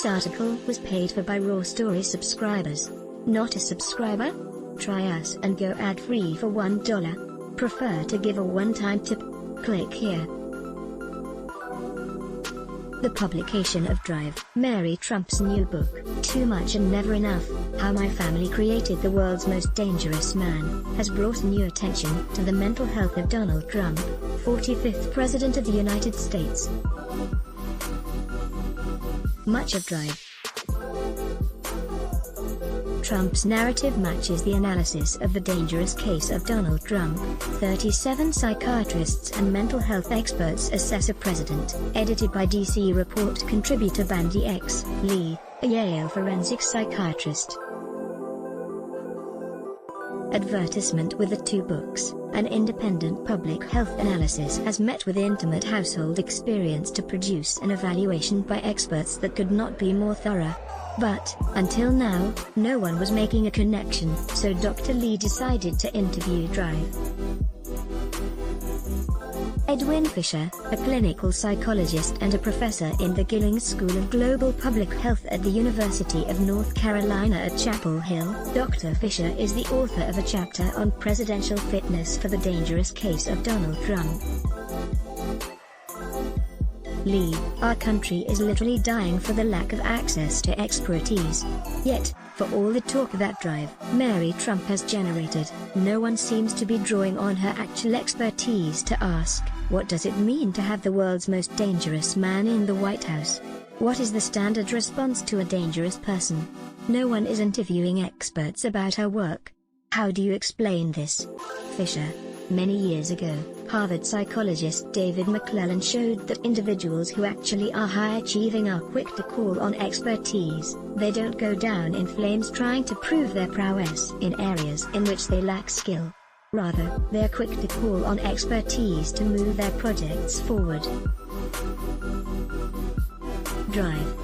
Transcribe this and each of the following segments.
This article was paid for by Raw Story subscribers. Not a subscriber? Try us and go ad-free for $1. Prefer to give a one-time tip? Click here. The publication of Drive, Mary Trump's new book, Too Much and Never Enough, How My Family Created the World's Most Dangerous Man, has brought new attention to the mental health of Donald Trump, 45th President of the United States. Much of Drive. Trump's narrative matches the analysis of the dangerous case of Donald Trump. 37 psychiatrists and mental health experts assess a president, edited by DC Report contributor Bandy X. Lee, a Yale forensic psychiatrist. Advertisement with the two books. An independent public health analysis has met with intimate household experience to produce an evaluation by experts that could not be more thorough. But, until now, no one was making a connection, so Dr. Lee decided to interview Drive. Edwin Fisher, a clinical psychologist and a professor in the Gillings School of Global Public Health at the University of North Carolina at Chapel Hill. Dr. Fisher is the author of a chapter on presidential fitness for the dangerous case of Donald Trump. Lee, our country is literally dying for the lack of access to expertise. Yet, for all the talk that Drive, Mary Trump has generated, no one seems to be drawing on her actual expertise to ask, what does it mean to have the world's most dangerous man in the White House? What is the standard response to a dangerous person? No one is interviewing experts about her work. How do you explain this? Fisher. Many years ago, Harvard psychologist David McClellan showed that individuals who actually are high-achieving are quick to call on expertise. They don't go down in flames trying to prove their prowess in areas in which they lack skill. Rather, they are quick to call on expertise to move their projects forward. Drive.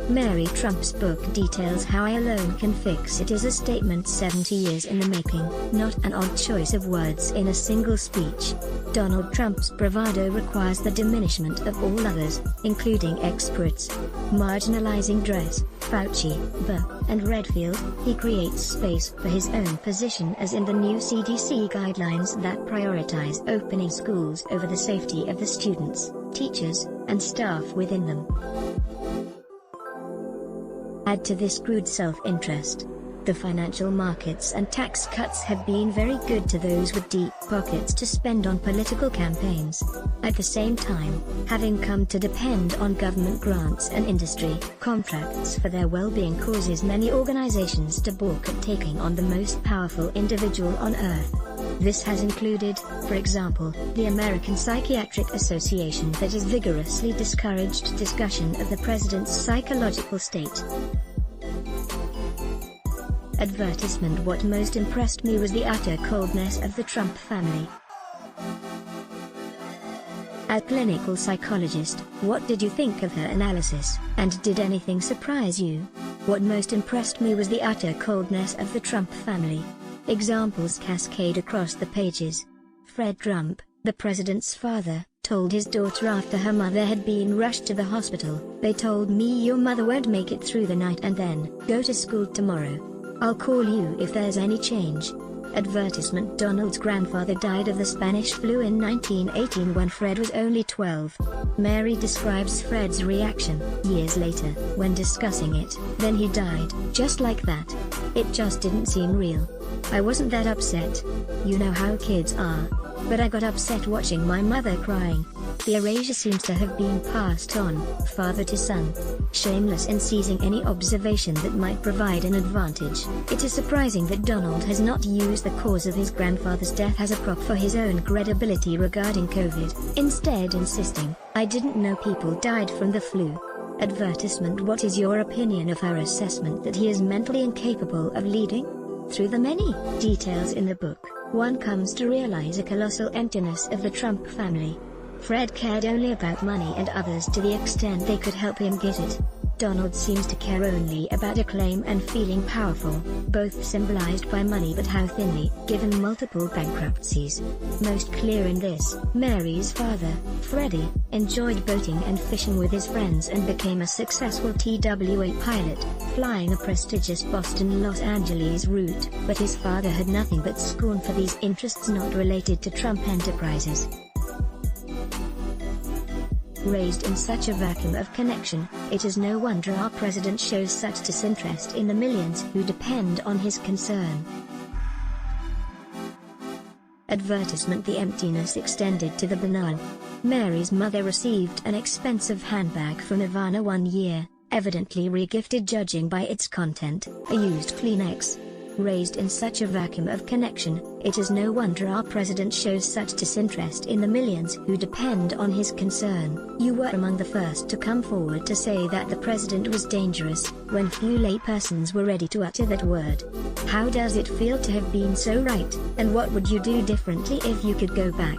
Mary Trump's book details how I alone can fix it is a statement 70 years in the making, not an odd choice of words in a single speech. Donald Trump's bravado requires the diminishment of all others, including experts. Marginalizing Dress, Fauci, Burr, and Redfield, he creates space for his own position as in the new CDC guidelines that prioritize opening schools over the safety of the students, teachers, and staff within them. Add to this crude self-interest. The financial markets and tax cuts have been very good to those with deep pockets to spend on political campaigns. At the same time, having come to depend on government grants and industry contracts for their well-being causes many organizations to balk at taking on the most powerful individual on earth. This has included, for example, the American Psychiatric Association that has vigorously discouraged discussion of the president's psychological state. Advertisement. What most impressed me was the utter coldness of the Trump family. A clinical psychologist, what did you think of her analysis, and did anything surprise you? What most impressed me was the utter coldness of the Trump family. Examples cascade across the pages. Fred Trump, the president's father, told his daughter after her mother had been rushed to the hospital, "They told me your mother won't make it through the night and then go to school tomorrow. I'll call you if there's any change." Advertisement. Donald's grandfather died of the Spanish flu in 1918 when Fred was only 12. Mary describes Fred's reaction, years later, when discussing it. "Then he died, just like that. It just didn't seem real. I wasn't that upset. You know how kids are. But I got upset watching my mother crying." The erasure seems to have been passed on, father to son. Shameless in seizing any observation that might provide an advantage, it is surprising that Donald has not used the cause of his grandfather's death as a prop for his own credibility regarding COVID, instead insisting, "I didn't know people died from the flu." Advertisement. What is your opinion of her assessment that he is mentally incapable of leading? Through the many details in the book, one comes to realize a colossal emptiness of the Trump family. Fred cared only about money and others to the extent they could help him get it. Donald seems to care only about acclaim and feeling powerful, both symbolized by money but how thinly, given multiple bankruptcies. Most clear in this, Mary's father, Freddie, enjoyed boating and fishing with his friends and became a successful TWA pilot, flying a prestigious Boston-Los Angeles route, but his father had nothing but scorn for these interests not related to Trump enterprises. Raised in such a vacuum of connection, it is no wonder our president shows such disinterest in the millions who depend on his concern. Advertisement: the emptiness extended to the banal. Mary's mother received an expensive handbag from Ivana one year, evidently re-gifted judging by its content, a used Kleenex. Raised in such a vacuum of connection, it is no wonder our president shows such disinterest in the millions who depend on his concern. You were among the first to come forward to say that the president was dangerous, when few laypersons were ready to utter that word. How does it feel to have been so right, and what would you do differently if you could go back?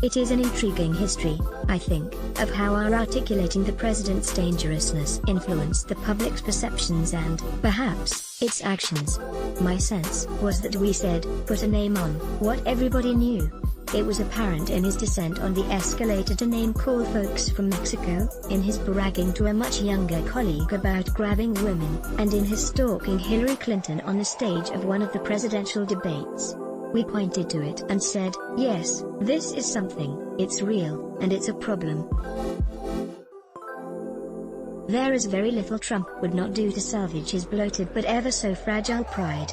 It is an intriguing history, I think, of how our articulating the president's dangerousness influenced the public's perceptions and, perhaps, its actions. My sense was that we said, put a name on what everybody knew. It was apparent in his descent on the escalator to name-call folks from Mexico, in his bragging to a much younger colleague about grabbing women, and in his stalking Hillary Clinton on the stage of one of the presidential debates. We pointed to it and said, yes, this is something, it's real, and it's a problem. There is very little Trump would not do to salvage his bloated but ever so fragile pride.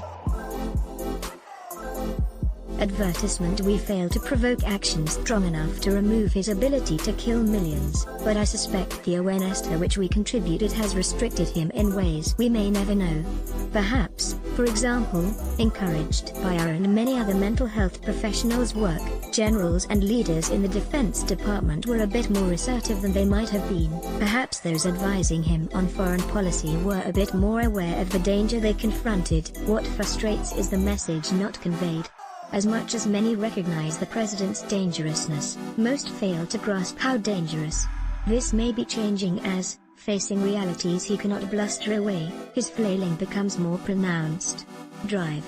Advertisement: we failed to provoke action strong enough to remove his ability to kill millions, but I suspect the awareness to which we contributed has restricted him in ways we may never know. Perhaps, for example, encouraged by our and many other mental health professionals' work, generals and leaders in the Defense Department were a bit more assertive than they might have been. Perhaps those advising him on foreign policy were a bit more aware of the danger they confronted. What frustrates is the message not conveyed. As much as many recognize the president's dangerousness, most fail to grasp how dangerous this may be changing as, facing realities he cannot bluster away, his flailing becomes more pronounced. Drive.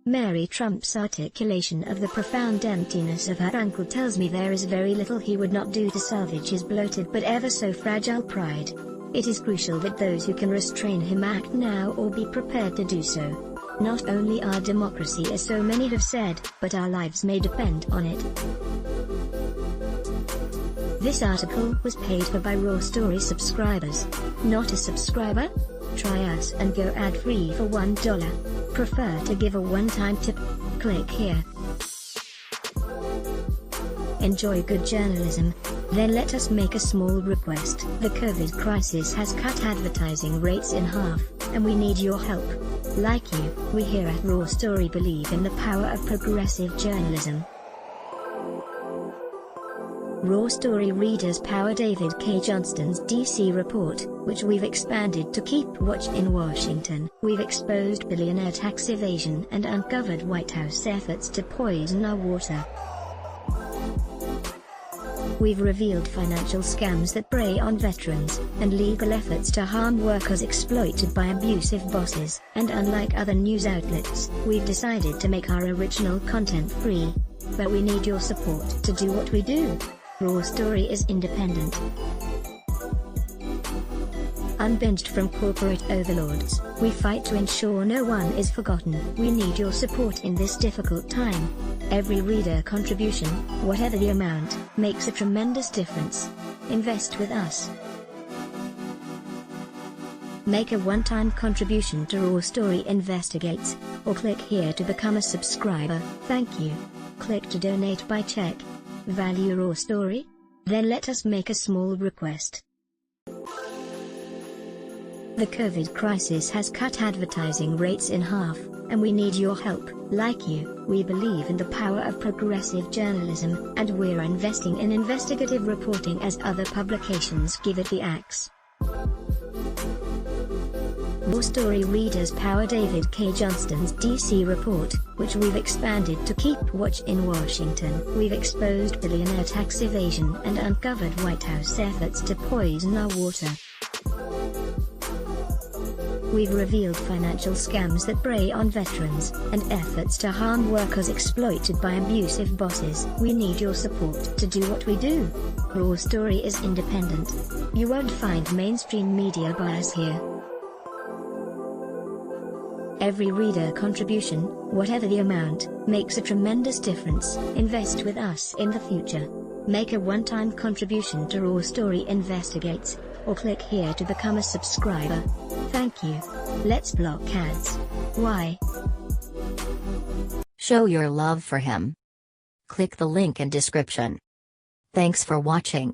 Mary Trump's articulation of the profound emptiness of her uncle tells me there is very little he would not do to salvage his bloated but ever so fragile pride. It is crucial that those who can restrain him act now or be prepared to do so. Not only our democracy, as so many have said, but our lives may depend on it. This article was paid for by Raw Story subscribers. Not a subscriber? Try us and go ad-free for $1. Prefer to give a one-time tip? Click here. Enjoy good journalism? Then let us make a small request. The COVID crisis has cut advertising rates in half, and we need your help. Like you, we here at Raw Story believe in the power of progressive journalism. Raw Story readers power David K. Johnston's DC report, which we've expanded to keep watch in Washington. We've exposed billionaire tax evasion and uncovered White House efforts to poison our water. We've revealed financial scams that prey on veterans, and legal efforts to harm workers exploited by abusive bosses. And unlike other news outlets, we've decided to make our original content free. But we need your support to do what we do. Raw Story is independent, unbinged from corporate overlords. We fight to ensure no one is forgotten. We need your support in this difficult time. Every reader contribution, whatever the amount, makes a tremendous difference. Invest with us. Make a one-time contribution to Raw Story Investigates, or click here to become a subscriber. Thank you. Click to donate by check. Value Raw Story? Then let us make a small request. The COVID crisis has cut advertising rates in half, and we need your help. Like you, we believe in the power of progressive journalism, and we're investing in investigative reporting as other publications give it the axe. Raw Story readers power David K. Johnston's DC report, which we've expanded to keep watch in Washington. We've exposed billionaire tax evasion and uncovered White House efforts to poison our water. We've revealed financial scams that prey on veterans, and efforts to harm workers exploited by abusive bosses. We need your support to do what we do. Raw Story is independent. You won't find mainstream media bias here. Every reader contribution, whatever the amount, makes a tremendous difference. Invest with us in the future. Make a one-time contribution to Raw Story Investigates, or click here to become a subscriber. Thank you. Let's block ads. Why? Show your love for him. Click the link in description. Thanks for watching.